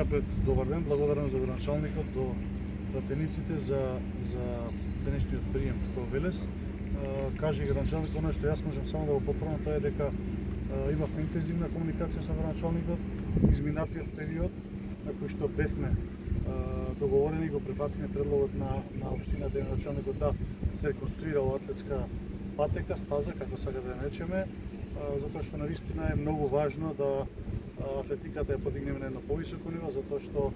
Најнапред добар ден, благодарам за градоначалникот, до пратениците за денешниот прием во Велес. Кажи градоначалникот, оно што јас можам само да го потврдам, тоа е дека имавме интензивна комуникација со градоначалникот изминатиот период на кој што бевме договорени, го прифатиме предлогот на општината и градоначалникот да се реконструира атлетска патека, стаза, како сака да ја наречеме, затоа што навистина е многу важно да атлетиката ја подигнеме на едно повисоко ниво, затоа што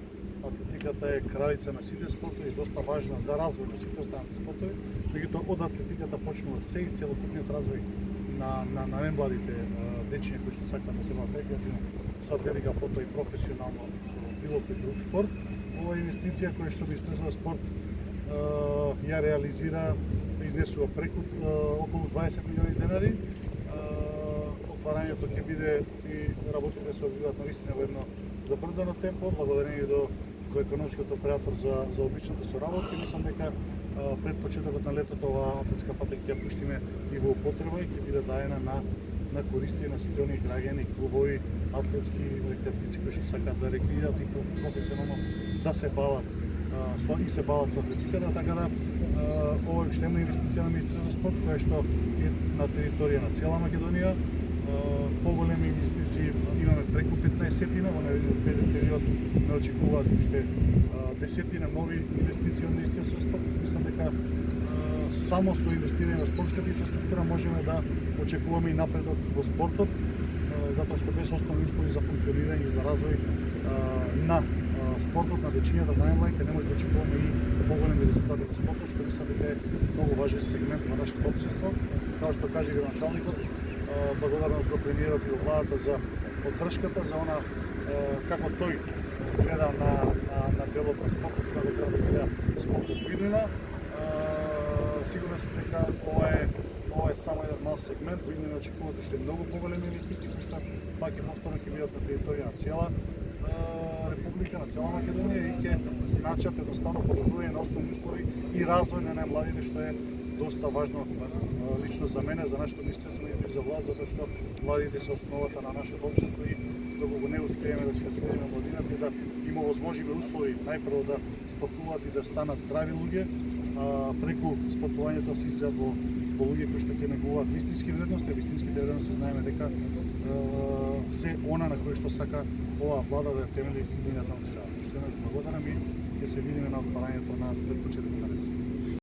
атлетиката е кралица на сите спортови, доста важна за развој на сите останати спортови, меѓутоа од атлетиката почнува се и целокупниот развој на најмладите дечиња кои што сакаат да се бават рекреативно со атлетика, потоа и професионално со било кој друг спорт. Ова е инвестиција која што Министерството за спорт ја реализира, изнесува преку околу 20 милиони денари. Отварањето ќе биде и работите се одвиваат навистина во едно забрзано темпо, благодарение до економскиот оператор за обичната соработка. Мислам дека пред почетокот на летото оваа атлетска патека ќе ја пуштиме и во употреба и ќе биде даена на користи на сите оние граѓани, клубови, атлетски рекреативци кои што сакаат да рекреираат и професионално да се бават со атлетиката, така да ова е уште една инвестиција на Министерството за спорт која што е на територија на цела Македонија. Поголеми инвестиции имаме преку 15-тина, во наредниот период не очекуваат уште десетина нови инвестиции од Министерството за спорт. Мислам дека само со инвестирање во спортската инфраструктура можеме да очекуваме и напредок во спортот, затоа што без основни услови за функционирање и за развој на спортот на дечињата, на најмладите, не може да очекуваме и поголеми резултати во спортот, што мислам дека е многу важен сегмент во нашето општество. Како што каже градоначалникот, благодарност до премиерот и до владата за поддршката, за она како тој гледа на делот на спортот и како треба да изгледа спортот во иднина. Сигурен сум дека ова е само еден мал сегмент, во иднина очекуваат уште многу поголеми инвестиции кои што пак и повторно ќе бидат на територија на цела Република, на цела Македонија и ќе значат едноставно подобрување на основни услови и развој на најмладите, што е доста важно лично за мене, за нашето министерство и за власт, затоа што младите се основата на нашето општество и доколку не успееме да се следиме младината и да им овозможиме услови најпрво да спортуваат и да станат здрави луѓе, преку спортувањето се изградат во луѓе кои што ќе негуваат вистински вредности, вистинските вредности знаеме дека се она на кој што сака оваа влада да ја темели иднината на државата. Што еднаш благодарам и ќе се видиме на отварањето на предпочетокот на